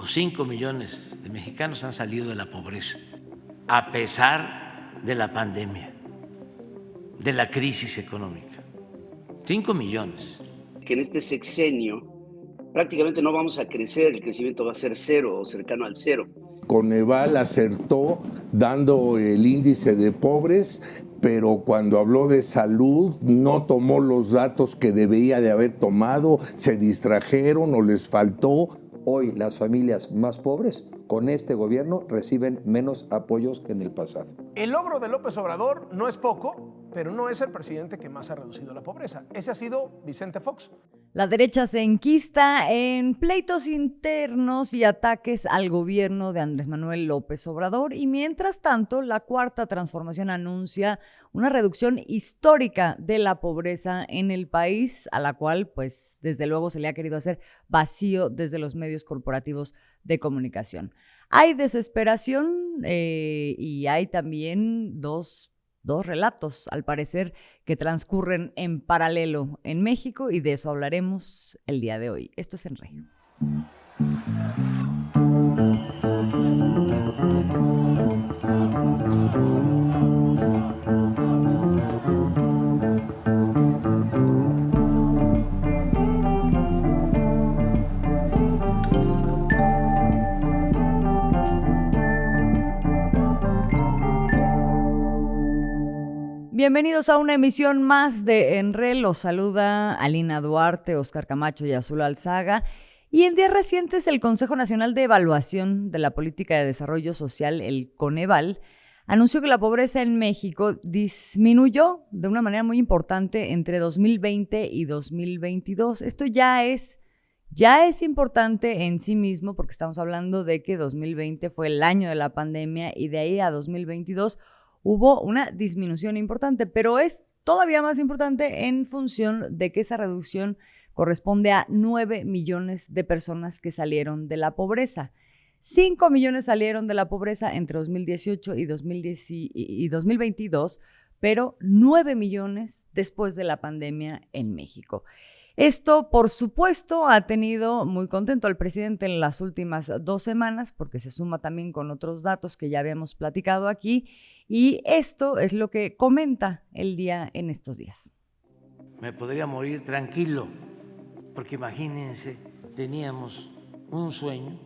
o 5 millones de mexicanos han salido de la pobreza, a pesar de la pandemia, de la crisis económica. 5 millones. Que en este sexenio prácticamente no vamos a crecer, el crecimiento va a ser cero o cercano al cero. Coneval acertó dando el índice de pobres, pero cuando habló de salud no tomó los datos que debía de haber tomado, se distrajeron o les faltó. Hoy las familias más pobres con este gobierno reciben menos apoyos que en el pasado. El logro de López Obrador no es poco, pero no es el presidente que más ha reducido la pobreza. Ese ha sido Vicente Fox. La derecha se enquista en pleitos internos y ataques al gobierno de Andrés Manuel López Obrador y mientras tanto la Cuarta Transformación anuncia una reducción histórica de la pobreza en el país, a la cual pues desde luego se le ha querido hacer vacío desde los medios corporativos de comunicación. Hay desesperación y hay también dos relatos, al parecer, que transcurren en paralelo en México y de eso hablaremos el día de hoy. Esto es En Rey. Bienvenidos a una emisión más de Enre. Los saluda Alina Duarte, Oscar Camacho y Azul Alzaga. Y en días recientes el Consejo Nacional de Evaluación de la Política de Desarrollo Social, el Coneval, anunció que la pobreza en México disminuyó de una manera muy importante entre 2020 y 2022. Esto ya es importante en sí mismo porque estamos hablando de que 2020 fue el año de la pandemia y de ahí a 2022 hubo una disminución importante, pero es todavía más importante en función de que esa reducción corresponde a 9 millones de personas que salieron de la pobreza. 5 millones salieron de la pobreza entre 2018 y 2022, pero 9 millones después de la pandemia en México. Esto, por supuesto, ha tenido muy contento al presidente en las últimas 2 semanas, porque se suma también con otros datos que ya habíamos platicado aquí, y esto es lo que comenta el día en estos días. Me podría morir tranquilo, porque imagínense, teníamos un sueño,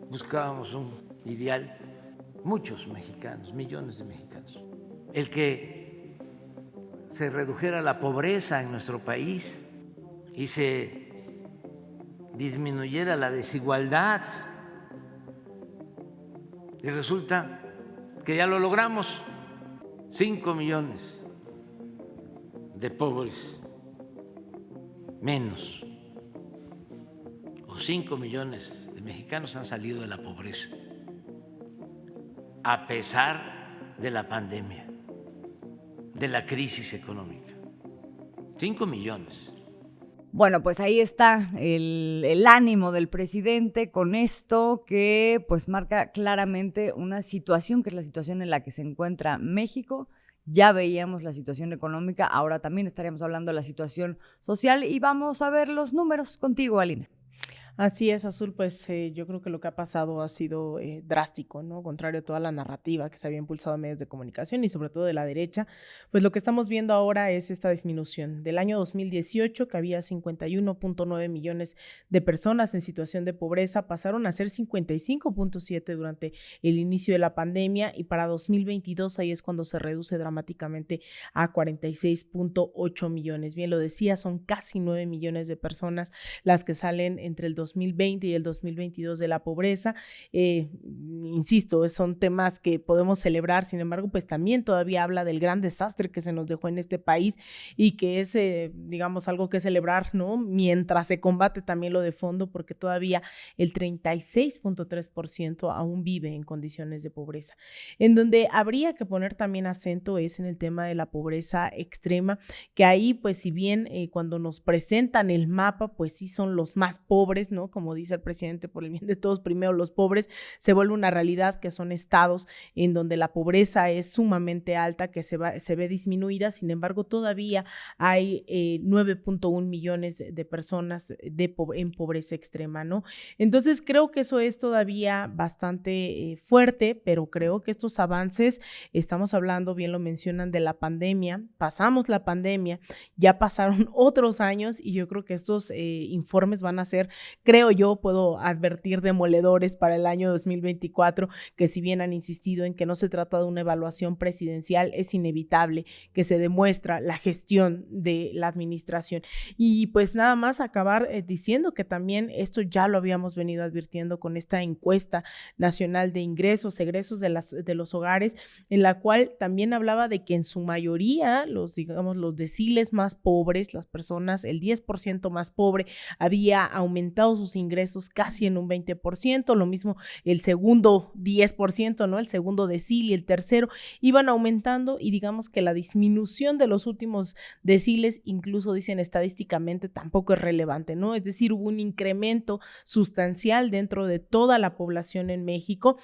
buscábamos un ideal, muchos mexicanos, millones de mexicanos, el que se redujera la pobreza en nuestro país y se disminuyera la desigualdad. Y resulta que ya lo logramos. 5 millones de pobres menos, o 5 millones de mexicanos han salido de la pobreza, a pesar de la pandemia, de la crisis económica. 5 millones. Bueno, pues ahí está el ánimo del presidente con esto que pues marca claramente una situación que es la situación en la que se encuentra México. Ya veíamos la situación económica, ahora también estaríamos hablando de la situación social y vamos a ver los números contigo, Alina. Así es, Azul, pues yo creo que lo que ha pasado ha sido drástico, ¿no? Contrario a toda la narrativa que se había impulsado en medios de comunicación y sobre todo de la derecha, pues lo que estamos viendo ahora es esta disminución. Del año 2018, que había 51.9 millones de personas en situación de pobreza, pasaron a ser 55.7 durante el inicio de la pandemia y para 2022 ahí es cuando se reduce dramáticamente a 46.8 millones. Bien lo decía, son casi 9 millones de personas las que salen entre el 2020 y el 2022 de la pobreza. Insisto, son temas que podemos celebrar, sin embargo, pues también todavía habla del gran desastre que se nos dejó en este país y que es, digamos, algo que celebrar, ¿no? Mientras se combate también lo de fondo, porque todavía el 36.3% aún vive en condiciones de pobreza. En donde habría que poner también acento es en el tema de la pobreza extrema, que ahí, pues si bien cuando nos presentan el mapa, pues sí son los más pobres, ¿no? Como dice el presidente, por el bien de todos, primero los pobres, se vuelve una realidad que son estados en donde la pobreza es sumamente alta, que se ve disminuida. Sin embargo, todavía hay 9.1 millones de personas en pobreza extrema, ¿no? Entonces creo que eso es todavía bastante fuerte, pero creo que estos avances, estamos hablando, bien lo mencionan, de la pandemia, pasamos la pandemia, ya pasaron otros años y yo creo que estos informes van a ser, creo yo, puedo advertir, demoledores para el año 2024, que si bien han insistido en que no se trata de una evaluación presidencial, es inevitable que se demuestra la gestión de la administración. Y pues nada más acabar diciendo que también esto ya lo habíamos venido advirtiendo con esta encuesta nacional de ingresos, egresos de los hogares, en la cual también hablaba de que en su mayoría los deciles más pobres, las personas, el 10% más pobre, había aumentado sus ingresos casi en un 20%, lo mismo el segundo 10%, ¿no? El segundo decil y el tercero iban aumentando, y digamos que la disminución de los últimos deciles, incluso dicen estadísticamente, tampoco es relevante, ¿no? Es decir, hubo un incremento sustancial dentro de toda la población en México,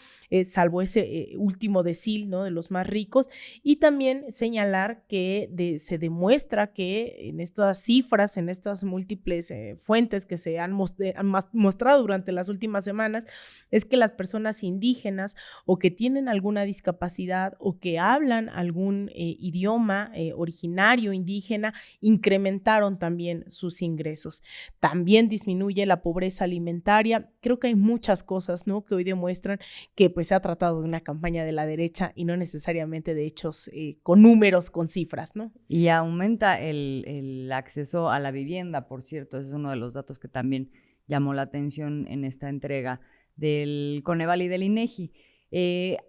salvo ese último decil, ¿no? De los más ricos. Y también señalar que se demuestra que en estas cifras, en estas múltiples fuentes que se han mostrado durante las últimas semanas, es que las personas indígenas o que tienen alguna discapacidad o que hablan algún idioma originario indígena incrementaron también sus ingresos. También disminuye la pobreza alimentaria. Creo que hay muchas cosas, ¿no?, que hoy demuestran que pues se ha tratado de una campaña de la derecha y no necesariamente de hechos con números, con cifras, ¿no? Y aumenta el acceso a la vivienda, por cierto, ese es uno de los datos que también llamó la atención en esta entrega del Coneval y del INEGI.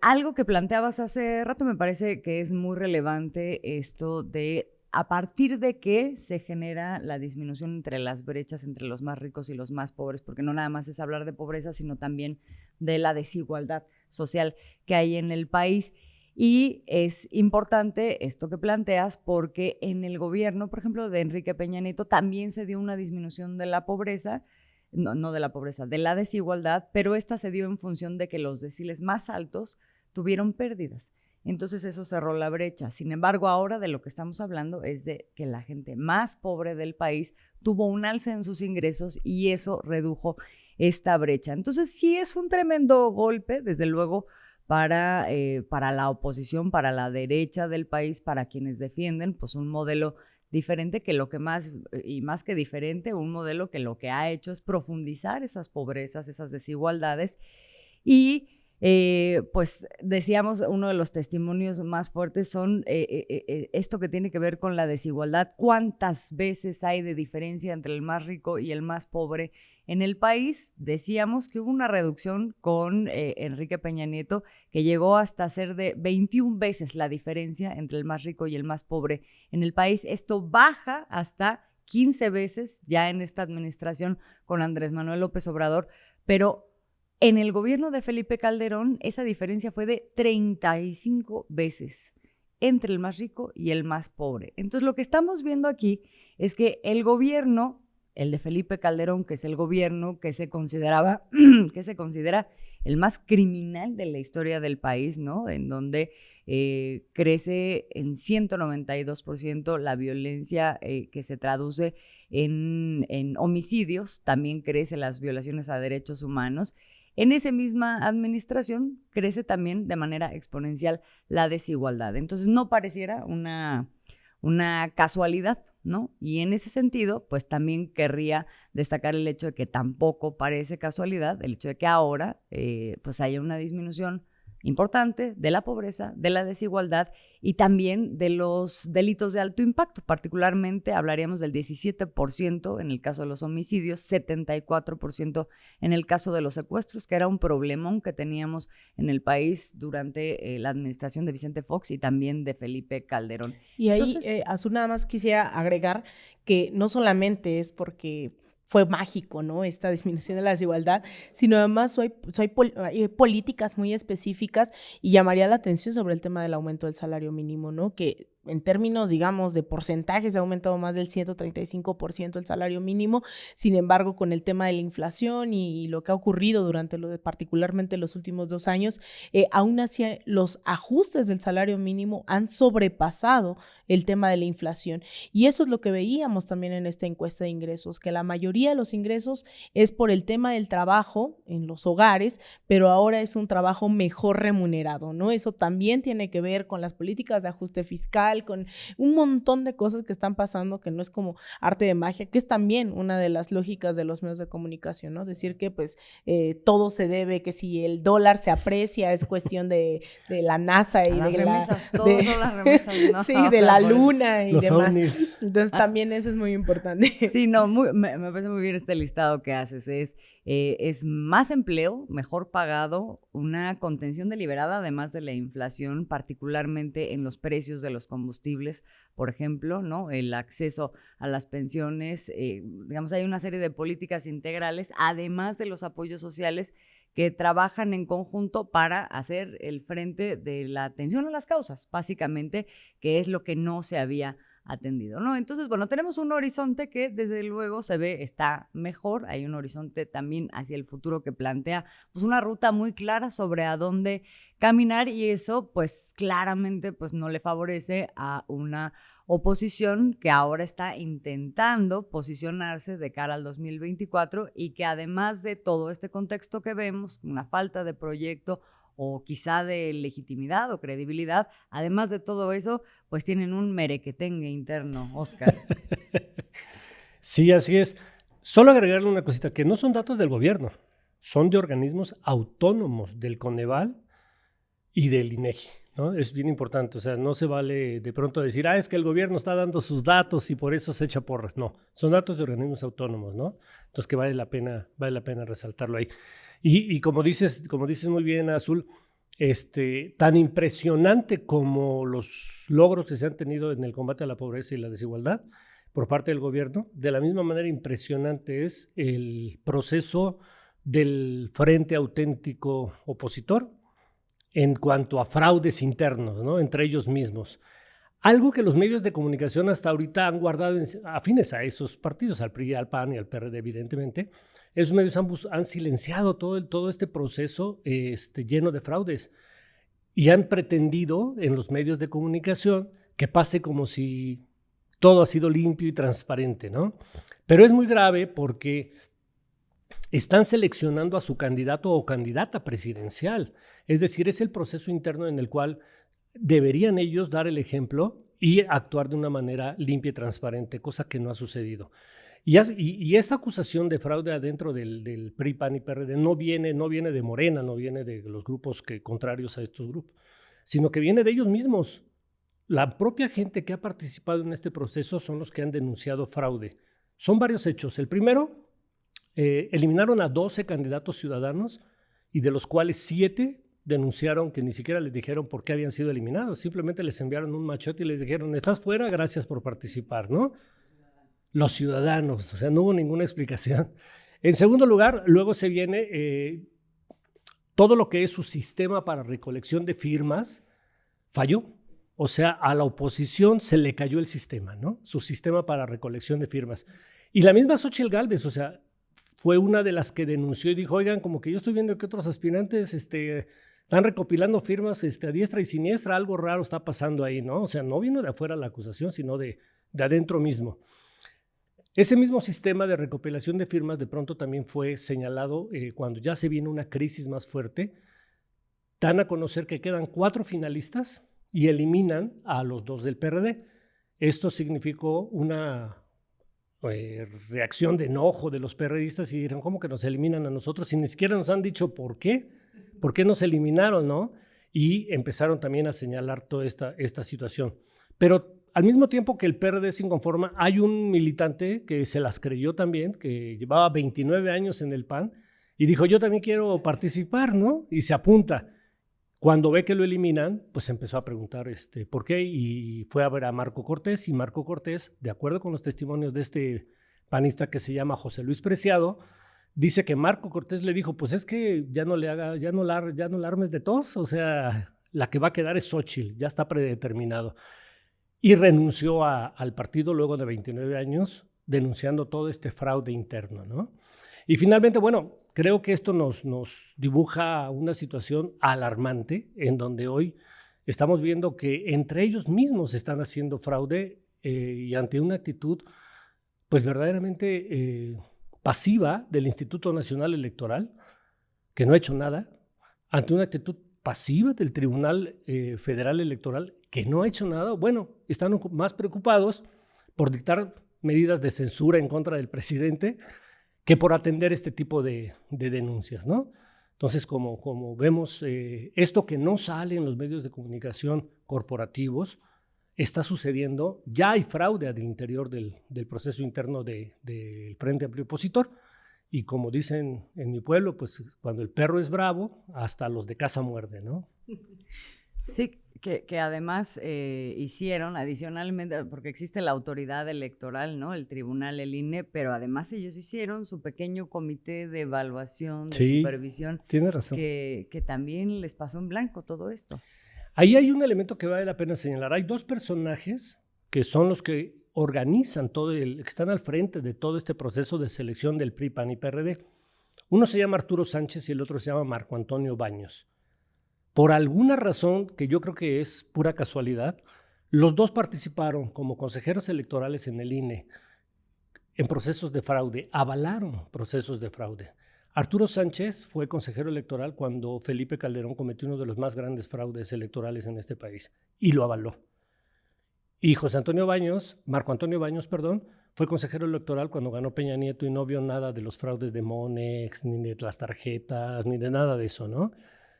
Algo que planteabas hace rato me parece que es muy relevante, esto de a partir de qué se genera la disminución entre las brechas entre los más ricos y los más pobres, porque no nada más es hablar de pobreza, sino también de la desigualdad social que hay en el país. Y es importante esto que planteas porque en el gobierno, por ejemplo, de Enrique Peña Nieto, también se dio una disminución de la pobreza, no de la pobreza, de la desigualdad, pero esta se dio en función de que los deciles más altos tuvieron pérdidas. Entonces eso cerró la brecha. Sin embargo, ahora de lo que estamos hablando es de que la gente más pobre del país tuvo un alza en sus ingresos y eso redujo esta brecha. Entonces sí es un tremendo golpe, desde luego, para la oposición, para la derecha del país, para quienes defienden pues un modelo diferente que lo que más, y más que diferente, un modelo que lo que ha hecho es profundizar esas pobrezas, esas desigualdades. Y pues decíamos, uno de los testimonios más fuertes son esto que tiene que ver con la desigualdad. ¿Cuántas veces hay de diferencia entre el más rico y el más pobre en el país? Decíamos que hubo una reducción con Enrique Peña Nieto que llegó hasta ser de 21 veces la diferencia entre el más rico y el más pobre en el país. Esto baja hasta 15 veces ya en esta administración con Andrés Manuel López Obrador, pero en el gobierno de Felipe Calderón esa diferencia fue de 35 veces entre el más rico y el más pobre. Entonces lo que estamos viendo aquí es que el gobierno, el de Felipe Calderón, que es el gobierno que se considera el más criminal de la historia del país, ¿no? En donde crece en 192% la violencia que se traduce en homicidios, también crece las violaciones a derechos humanos. En esa misma administración crece también de manera exponencial la desigualdad. Entonces no pareciera una casualidad, ¿no? Y en ese sentido, pues también querría destacar el hecho de que tampoco parece casualidad el hecho de que ahora pues haya una disminución importante de la pobreza, de la desigualdad y también de los delitos de alto impacto. Particularmente hablaríamos del 17% en el caso de los homicidios, 74% en el caso de los secuestros, que era un problemón que teníamos en el país durante la administración de Vicente Fox y también de Felipe Calderón. Y ahí, Azul, nada más quisiera agregar que no solamente es porque fue mágico, ¿no?, esta disminución de la desigualdad, sino además hay políticas muy específicas, y llamaría la atención sobre el tema del aumento del salario mínimo, ¿no?, que en términos, digamos, de porcentajes, ha aumentado más del 135% el salario mínimo. Sin embargo, con el tema de la inflación y lo que ha ocurrido durante particularmente los últimos 2 años, aún así los ajustes del salario mínimo han sobrepasado el tema de la inflación. Y eso es lo que veíamos también en esta encuesta de ingresos, que la mayoría de los ingresos es por el tema del trabajo en los hogares, pero ahora es un trabajo mejor remunerado, ¿no? Eso también tiene que ver con las políticas de ajuste fiscal, con un montón de cosas que están pasando, que no es como arte de magia, que es también una de las lógicas de los medios de comunicación, ¿no? Decir que pues todo se debe, que si el dólar se aprecia es cuestión de la NASA y de las remesas, ¿no? Sí, de la luna y los demás. ovnis. Entonces también eso es muy importante. Sí, no, me parece muy bien este listado que haces. Es más empleo, mejor pagado, una contención deliberada, además de la inflación, particularmente en los precios de los combustibles, por ejemplo, ¿no? El acceso a las pensiones, digamos, hay una serie de políticas integrales, además de los apoyos sociales que trabajan en conjunto para hacer el frente de la atención a las causas, básicamente, que es lo que no se había atendido, ¿no? Entonces, bueno, tenemos un horizonte que desde luego se ve, está mejor, hay un horizonte también hacia el futuro que plantea pues una ruta muy clara sobre a dónde caminar y eso pues claramente pues no le favorece a una oposición que ahora está intentando posicionarse de cara al 2024 y que además de todo este contexto que vemos, una falta de proyecto o quizá de legitimidad o credibilidad, además de todo eso, pues tienen un merequetengue interno, Oscar. Sí, así es. Solo agregarle una cosita, que no son datos del gobierno, son de organismos autónomos del Coneval y del INEGI, ¿no? Es bien importante, o sea, no se vale de pronto decir, es que el gobierno está dando sus datos y por eso se echa porras. No, son datos de organismos autónomos, ¿no? Entonces que vale la pena resaltarlo ahí. Y como dices muy bien, Azul, tan impresionante como los logros que se han tenido en el combate a la pobreza y la desigualdad por parte del gobierno, de la misma manera impresionante es el proceso del Frente Auténtico Opositor en cuanto a fraudes internos, ¿no? Entre ellos mismos. Algo que los medios de comunicación hasta ahorita han guardado afines a esos partidos, al PRI, al PAN y al PRD, evidentemente. Esos medios han silenciado todo este proceso lleno de fraudes y han pretendido en los medios de comunicación que pase como si todo ha sido limpio y transparente, ¿no? Pero es muy grave porque están seleccionando a su candidato o candidata presidencial. Es decir, es el proceso interno en el cual deberían ellos dar el ejemplo y actuar de una manera limpia y transparente, cosa que no ha sucedido. Y esta acusación de fraude adentro del PRI, PAN y PRD no viene de Morena, no viene de los grupos contrarios a estos grupos, sino que viene de ellos mismos. La propia gente que ha participado en este proceso son los que han denunciado fraude. Son varios hechos. El primero, eliminaron a 12 candidatos ciudadanos y de los cuales 7 denunciaron que ni siquiera les dijeron por qué habían sido eliminados. Simplemente les enviaron un machote y les dijeron, estás fuera, gracias por participar, ¿no? Los ciudadanos, o sea, no hubo ninguna explicación. En segundo lugar, luego se viene todo lo que es su sistema para recolección de firmas, falló. O sea, a la oposición se le cayó el sistema, ¿no? Su sistema para recolección de firmas. Y la misma Xóchitl Gálvez, o sea, fue una de las que denunció y dijo, oigan, como que yo estoy viendo que otros aspirantes están recopilando firmas a diestra y siniestra, algo raro está pasando ahí, ¿no? O sea, no vino de afuera la acusación, sino de adentro mismo. Ese mismo sistema de recopilación de firmas de pronto también fue señalado cuando ya se viene una crisis más fuerte. Dan a conocer que quedan 4 finalistas y eliminan a los 2 del PRD. Esto significó una reacción de enojo de los perredistas y dijeron, ¿cómo que nos eliminan a nosotros? Y ni siquiera nos han dicho por qué nos eliminaron, ¿no? Y empezaron también a señalar toda esta situación. Pero al mismo tiempo que el PRD se inconforma, hay un militante que se las creyó también, que llevaba 29 años en el PAN, y dijo, yo también quiero participar, ¿no? Y se apunta. Cuando ve que lo eliminan, pues empezó a preguntar por qué, y fue a ver a Marco Cortés, y Marco Cortés, de acuerdo con los testimonios de este panista que se llama José Luis Preciado, dice que Marco Cortés le dijo, pues es que ya no la armes de tos, o sea, la que va a quedar es Xóchitl, ya está predeterminado. y renunció al partido luego de 29 años, denunciando todo este fraude interno, ¿no? Y finalmente, bueno, creo que esto nos dibuja una situación alarmante en donde hoy estamos viendo que entre ellos mismos están haciendo fraude y ante una actitud pues verdaderamente pasiva del Instituto Nacional Electoral, que no ha hecho nada, ante una actitud pasiva del Tribunal Federal Electoral, que no ha hecho nada. Bueno, están más preocupados por dictar medidas de censura en contra del presidente que por atender este tipo de denuncias, ¿no? Entonces, como vemos, esto que no sale en los medios de comunicación corporativos está sucediendo. Ya hay fraude al interior del proceso interno del Frente Amplio Opositor, y como dicen en mi pueblo, pues cuando el perro es bravo, hasta los de casa muerde, ¿no? Sí, que además hicieron adicionalmente, porque existe la autoridad electoral, ¿no? El tribunal, el INE, pero además ellos hicieron su pequeño comité de evaluación, de supervisión. Tiene razón. Que también les pasó en blanco todo esto. Ahí hay un elemento que vale la pena señalar. Hay dos personajes que son los que organizan que están al frente de todo este proceso de selección del PRI, PAN y PRD. Uno se llama Arturo Sánchez y el otro se llama Marco Antonio Baños. Por alguna razón, que yo creo que es pura casualidad, los dos participaron como consejeros electorales en el INE en procesos de fraude, avalaron procesos de fraude. Arturo Sánchez fue consejero electoral cuando Felipe Calderón cometió uno de los más grandes fraudes electorales en este país y lo avaló. Y Marco Antonio Baños, fue consejero electoral cuando ganó Peña Nieto y no vio nada de los fraudes de Monex, ni de las tarjetas, ni de nada de eso, ¿no?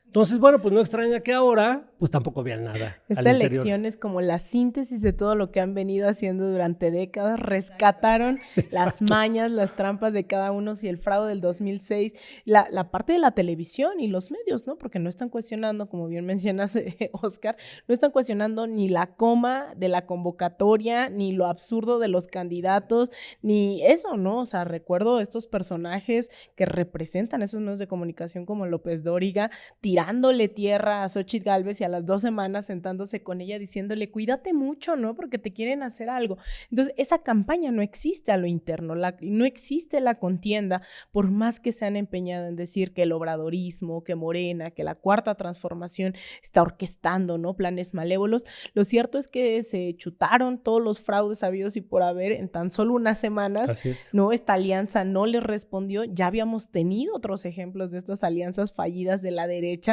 Entonces, bueno, pues no extraña que ahora pues tampoco vean nada. Esta elección es como la síntesis de todo lo que han venido haciendo durante décadas. Rescataron las mañas, las trampas de cada uno, si el fraude del 2006, la parte de la televisión y los medios, ¿no? Porque no están cuestionando, como bien mencionas, Oscar, no están cuestionando ni la coma de la convocatoria, ni lo absurdo de los candidatos, ni eso, ¿no? O sea, recuerdo estos personajes que representan esos medios de comunicación como López Dóriga, tirándole tierra a Xóchitl Gálvez y a las 2 semanas sentándose con ella diciéndole cuídate mucho, ¿no? Porque te quieren hacer algo. Entonces, esa campaña no existe a lo interno, no existe la contienda, por más que se han empeñado en decir que el obradorismo, que Morena, que la Cuarta Transformación está orquestando, ¿no? Planes malévolos. Lo cierto es que se chutaron todos los fraudes habidos y por haber en tan solo unas semanas. Así es. ¿No? Esta alianza no les respondió. Ya habíamos tenido otros ejemplos de estas alianzas fallidas de la derecha.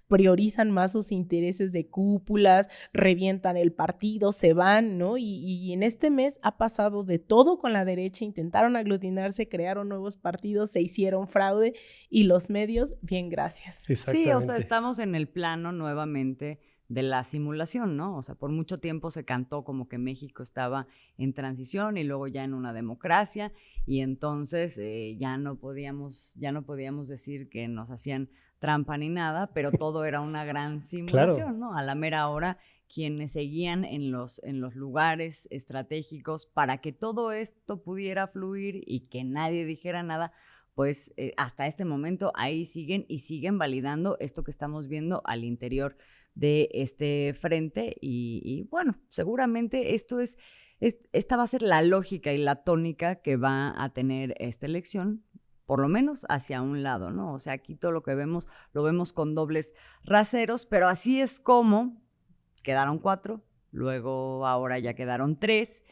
Priorizan más sus intereses de cúpulas, revientan el partido, se van, ¿no? Y en este mes ha pasado de todo con la derecha. Intentaron aglutinarse, crearon nuevos partidos, se hicieron fraude y los medios, bien, gracias. Sí, o sea, estamos en el plano nuevamente de la simulación, ¿no? O sea, por mucho tiempo se cantó como que México estaba en transición y luego ya en una democracia, y entonces ya no podíamos decir que nos hacían trampa ni nada, pero todo era una gran simulación, ¿no? A la mera hora, quienes seguían en los lugares estratégicos para que todo esto pudiera fluir y que nadie dijera nada, pues hasta este momento ahí siguen y siguen validando esto que estamos viendo al interior de este frente y bueno, seguramente esta va a ser la lógica y la tónica que va a tener esta elección, por lo menos hacia un lado, ¿no? O sea, aquí todo lo que vemos, lo vemos con dobles raseros, pero así es como quedaron 4, luego ahora ya quedaron 3,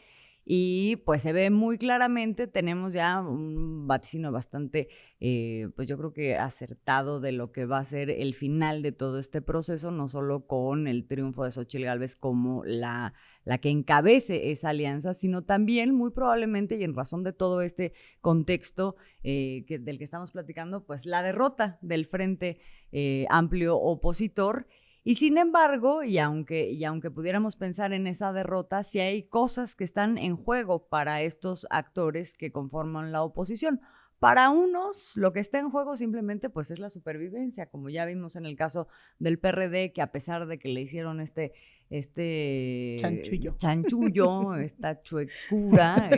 y pues se ve muy claramente, tenemos ya un vaticinio bastante, pues yo creo que acertado de lo que va a ser el final de todo este proceso, no solo con el triunfo de Xóchitl Gálvez como la que encabece esa alianza, sino también muy probablemente, y en razón de todo este contexto del que estamos platicando, pues la derrota del Frente Amplio Opositor. Y sin embargo, y aunque pudiéramos pensar en esa derrota, sí hay cosas que están en juego para estos actores que conforman la oposición. Para unos, lo que está en juego simplemente pues es la supervivencia, como ya vimos en el caso del PRD, que a pesar de que le hicieron este chanchullo, esta chuecura,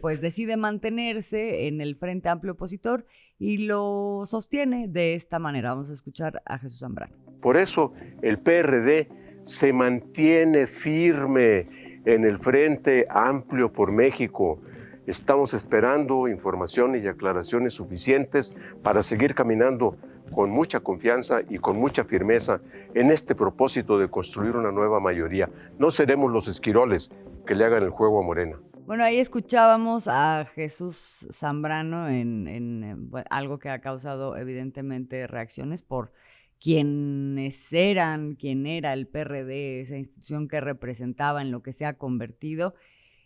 pues decide mantenerse en el Frente Amplio Opositor y lo sostiene de esta manera. Vamos a escuchar a Jesús Zambrano. Por eso el PRD se mantiene firme en el Frente Amplio por México. Estamos esperando información y aclaraciones suficientes para seguir caminando con mucha confianza y con mucha firmeza en este propósito de construir una nueva mayoría. No seremos los esquiroles que le hagan el juego a Morena. Bueno, ahí escuchábamos a Jesús Zambrano en algo que ha causado evidentemente reacciones por quién era el PRD, esa institución que representaba, en lo que se ha convertido.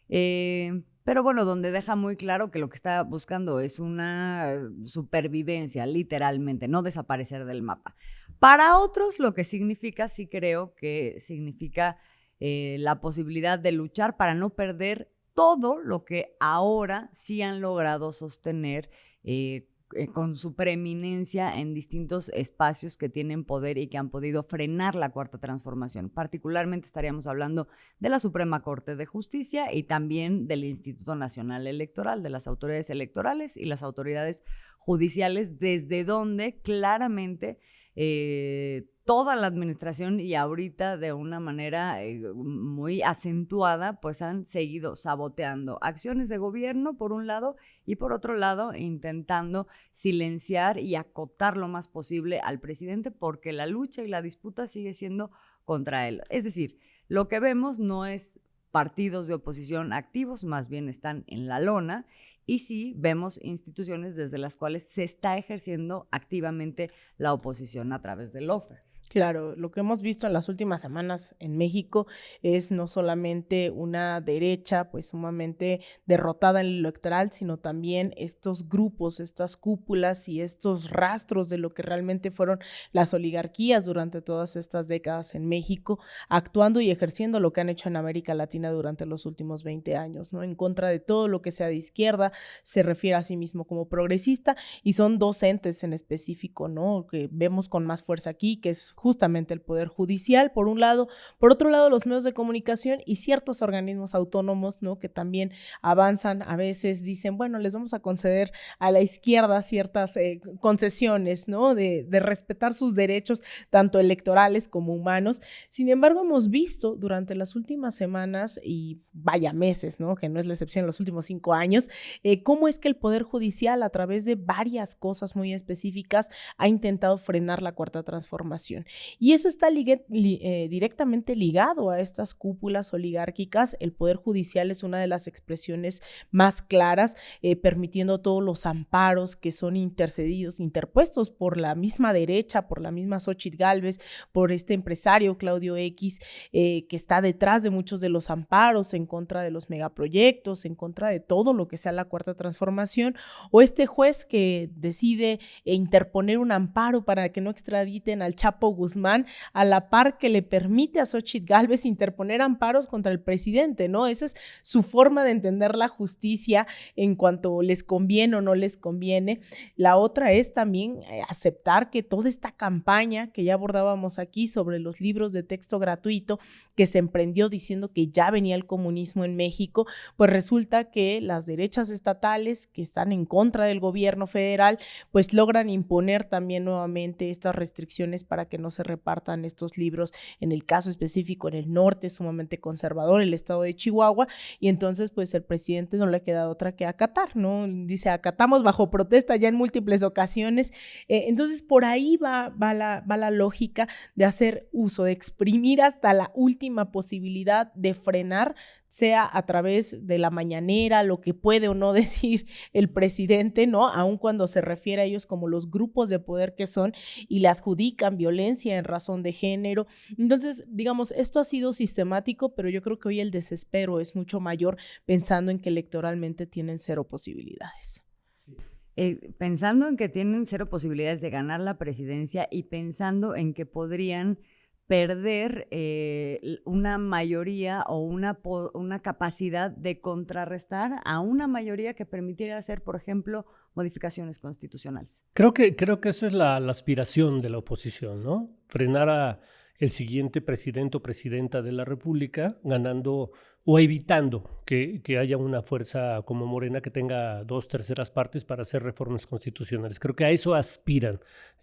Pero bueno, donde deja muy claro que lo que está buscando es una supervivencia, literalmente, no desaparecer del mapa. Para otros, lo que significa, sí creo que significa la posibilidad de luchar para no perder todo lo que ahora sí han logrado sostener con su preeminencia en distintos espacios que tienen poder y que han podido frenar la Cuarta Transformación. Particularmente estaríamos hablando de la Suprema Corte de Justicia y también del Instituto Nacional Electoral, de las autoridades electorales y las autoridades judiciales, desde donde claramente toda la administración y ahorita de una manera muy acentuada, pues han seguido saboteando acciones de gobierno por un lado y por otro lado intentando silenciar y acotar lo más posible al presidente, porque la lucha y la disputa sigue siendo contra él. Es decir, lo que vemos no es partidos de oposición activos, más bien están en la lona. Y sí vemos instituciones desde las cuales se está ejerciendo activamente la oposición a través del lawfare. Claro, lo que hemos visto en las últimas semanas en México es no solamente una derecha pues sumamente derrotada en lo electoral, sino también estos grupos, estas cúpulas y estos rastros de lo que realmente fueron las oligarquías durante todas estas décadas en México, actuando y ejerciendo lo que han hecho en América Latina durante los últimos 20 años, ¿no? En contra de todo lo que sea de izquierda, se refiere a sí mismo como progresista, y son dos entes en específico, ¿no? Que vemos con más fuerza aquí, que es justamente el Poder Judicial, por un lado, por otro lado, los medios de comunicación y ciertos organismos autónomos, ¿no? Que también avanzan, a veces dicen, bueno, les vamos a conceder a la izquierda ciertas concesiones, ¿no? De respetar sus derechos, tanto electorales como humanos. Sin embargo, hemos visto durante las últimas semanas y vaya meses, ¿no? Que no es la excepción en los últimos 5 años, cómo es que el Poder Judicial, a través de varias cosas muy específicas, ha intentado frenar la Cuarta Transformación. Y eso está directamente ligado a estas cúpulas oligárquicas. El Poder Judicial es una de las expresiones más claras, permitiendo todos los amparos que son interpuestos por la misma derecha, por la misma Xóchitl Gálvez, por este empresario Claudio X, que está detrás de muchos de los amparos en contra de los megaproyectos, en contra de todo lo que sea la Cuarta Transformación, o este juez que decide interponer un amparo para que no extraditen al Chapo Guzmán, a la par que le permite a Xóchitl Gálvez interponer amparos contra el presidente, ¿no? Esa es su forma de entender la justicia en cuanto les conviene o no les conviene. La otra es también aceptar que toda esta campaña que ya abordábamos aquí sobre los libros de texto gratuito que se emprendió diciendo que ya venía el comunismo en México, pues resulta que las derechas estatales que están en contra del gobierno federal, pues logran imponer también nuevamente estas restricciones para que no se repartan estos libros, en el caso específico en el norte, sumamente conservador, el estado de Chihuahua, y entonces pues el presidente no le queda otra que acatar, ¿no? Dice, acatamos bajo protesta ya en múltiples ocasiones. Entonces por ahí va la lógica de hacer uso, de exprimir hasta la última posibilidad de frenar, sea a través de la mañanera, lo que puede o no decir el presidente, ¿no? Aun cuando se refiere a ellos como los grupos de poder que son y le adjudican violencia en razón de género. Entonces, digamos, esto ha sido sistemático, pero yo creo que hoy el desespero es mucho mayor pensando en que electoralmente tienen 0 posibilidades. Pensando en que tienen 0 posibilidades de ganar la presidencia y pensando en que podrían perder una mayoría o una capacidad de contrarrestar a una mayoría que permitiera hacer, por ejemplo, modificaciones constitucionales. Creo que eso es la aspiración de la oposición, ¿no? Frenar el siguiente presidente o presidenta de la República, ganando o evitando que haya una fuerza como Morena que tenga 2/3 partes para hacer reformas constitucionales. Creo que a eso aspiran.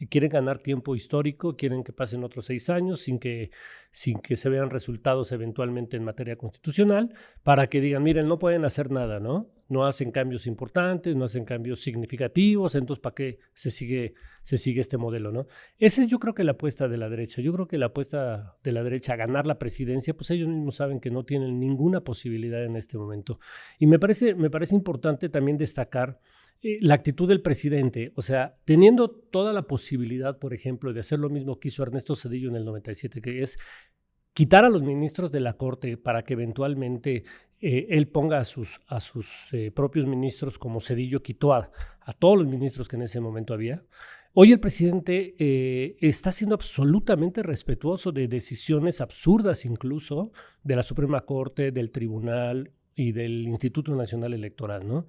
Quieren ganar tiempo histórico, quieren que pasen otros 6 años sin que se vean resultados eventualmente en materia constitucional, para que digan, miren, no pueden hacer nada, ¿no? No hacen cambios importantes, no hacen cambios significativos, entonces ¿para qué se sigue este modelo, ¿no? Esa es, yo creo, que la apuesta de la derecha. Yo creo que la apuesta de la derecha a ganar la presidencia, pues ellos mismos saben que no tienen ninguna posibilidad en este momento. Y me parece importante también destacar la actitud del presidente. O sea, teniendo toda la posibilidad, por ejemplo, de hacer lo mismo que hizo Ernesto Zedillo en el 97, que es quitar a los ministros de la Corte para que eventualmente él ponga a sus propios ministros, como Zedillo quitó a todos los ministros que en ese momento había. Hoy el presidente está siendo absolutamente respetuoso de decisiones absurdas, incluso de la Suprema Corte, del Tribunal y del Instituto Nacional Electoral, ¿no?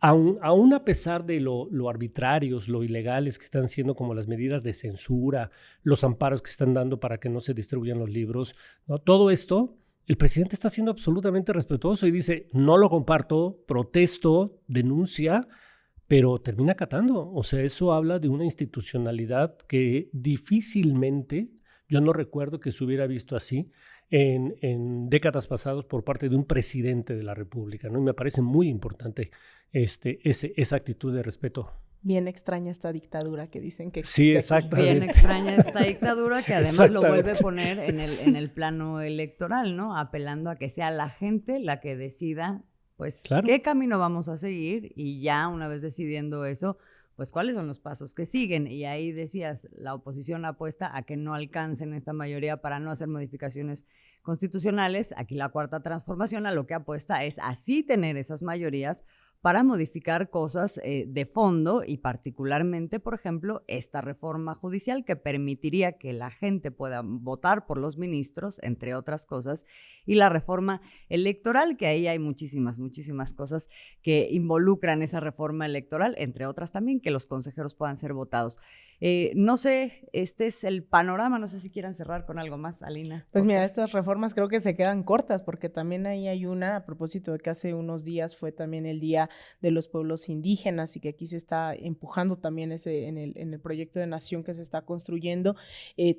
Aún a pesar de lo arbitrarios, lo ilegales que están siendo, como las medidas de censura, los amparos que están dando para que no se distribuyan los libros, ¿no? Todo esto, el presidente está siendo absolutamente respetuoso y dice, no lo comparto, protesto, denuncia, pero termina acatando. O sea, eso habla de una institucionalidad que difícilmente, yo no recuerdo que se hubiera visto así en décadas pasadas por parte de un presidente de la República, ¿no? Y me parece muy importante esa actitud de respeto. Bien extraña esta dictadura que dicen que existe. Sí, exactamente. Bien extraña esta dictadura que además lo vuelve a poner en el plano electoral, ¿no? Apelando a que sea la gente la que decida, pues, claro, qué camino vamos a seguir, y ya una vez decidiendo eso, pues cuáles son los pasos que siguen. Y ahí decías, la oposición apuesta a que no alcancen esta mayoría para no hacer modificaciones constitucionales. Aquí la Cuarta Transformación a lo que apuesta es así tener esas mayorías para modificar cosas de fondo, y particularmente, por ejemplo, esta reforma judicial que permitiría que la gente pueda votar por los ministros, entre otras cosas, y la reforma electoral, que ahí hay muchísimas cosas que involucran esa reforma electoral, entre otras también que los consejeros puedan ser votados. No sé, este es el panorama, no sé si quieran cerrar con algo más, Alina. Pues Oscar. mira, estas reformas creo que se quedan cortas, porque también ahí hay una, a propósito de que hace unos días fue también el Día de los Pueblos Indígenas, y que aquí se está empujando también en el proyecto de nación que se está construyendo.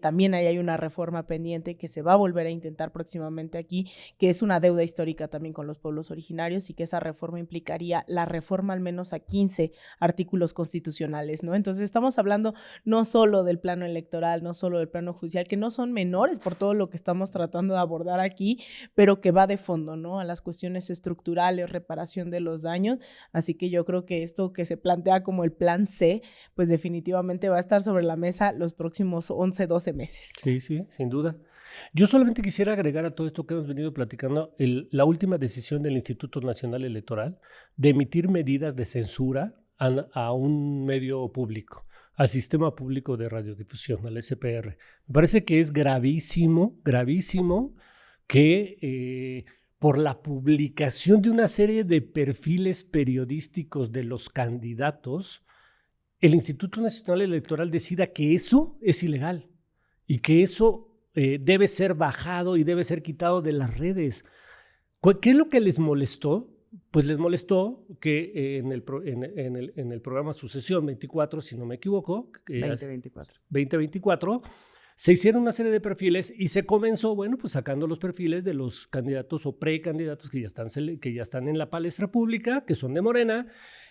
También ahí hay una reforma pendiente que se va a volver a intentar próximamente aquí, que es una deuda histórica también con los pueblos originarios, y que esa reforma implicaría la reforma al menos a 15 artículos constitucionales, ¿no? Entonces estamos hablando no solo del plano electoral, no solo del plano judicial, que no son menores por todo lo que estamos tratando de abordar aquí, pero que va de fondo, ¿no? A las cuestiones estructurales, reparación de los daños. Así que yo creo que esto que se plantea como el plan C, pues definitivamente va a estar sobre la mesa los próximos 11, 12 meses. Sí, sin duda. Yo solamente quisiera agregar a todo esto que hemos venido platicando la última decisión del Instituto Nacional Electoral de emitir medidas de censura a un medio público, al Sistema Público de Radiodifusión, al SPR. Me parece que es gravísimo que por la publicación de una serie de perfiles periodísticos de los candidatos, el Instituto Nacional Electoral decida que eso es ilegal y que eso debe ser bajado y debe ser quitado de las redes. ¿Qué es lo que les molestó? Pues les molestó que en el programa Sucesión 24, si no me equivoco, 2024, se hicieron una serie de perfiles y se comenzó, bueno, pues sacando los perfiles de los candidatos o precandidatos que ya están en la palestra pública, que son de Morena,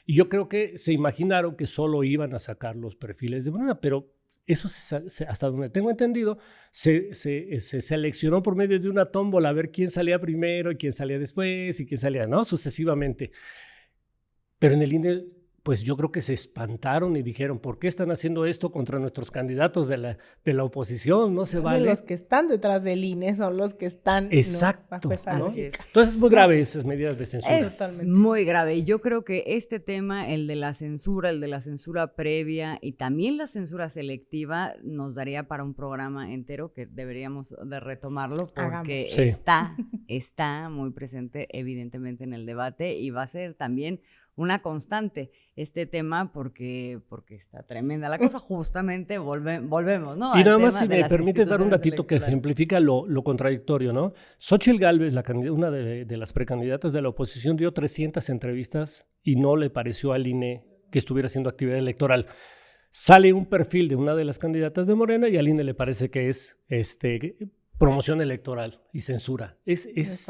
y yo creo que se imaginaron que solo iban a sacar los perfiles de Morena, pero eso, hasta donde tengo entendido, se seleccionó por medio de una tómbola a ver quién salía primero y quién salía después y quién salía, ¿no? Sucesivamente. Pero en el INE, pues yo creo que se espantaron y dijeron, ¿por qué están haciendo esto contra nuestros candidatos de la oposición? No se vale. Los que están detrás del INE son los que están, exacto, bajo esa ¿no? lógica. Entonces es muy grave esas medidas de censura. Es muy grave. Yo creo que este tema, el de la censura previa y también la censura selectiva, nos daría para un programa entero que deberíamos de retomarlo, porque está muy presente evidentemente en el debate, y va a ser también una constante este tema porque está tremenda la cosa. Justamente volvemos, ¿no? Y nada más, si me permites dar un datito que ejemplifica lo contradictorio, ¿no? Xóchitl Gálvez, una de las precandidatas de la oposición, dio 300 entrevistas y no le pareció al INE que estuviera haciendo actividad electoral. Sale un perfil de una de las candidatas de Morena y al INE le parece que es promoción electoral y censura. Es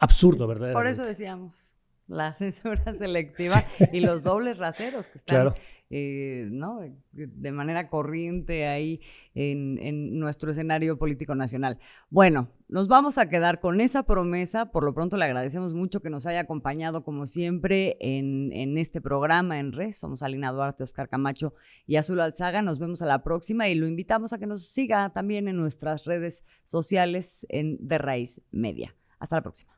absurdo, ¿verdad? Por eso decíamos la censura selectiva y los dobles raseros que están ¿no? de manera corriente ahí en nuestro escenario político nacional. Bueno, nos vamos a quedar con esa promesa. Por lo pronto le agradecemos mucho que nos haya acompañado como siempre en este programa en Red. Somos Alina Duarte, Oscar Camacho y Azul Alzaga. Nos vemos a la próxima y lo invitamos a que nos siga también en nuestras redes sociales en De Raíz Media. Hasta la próxima.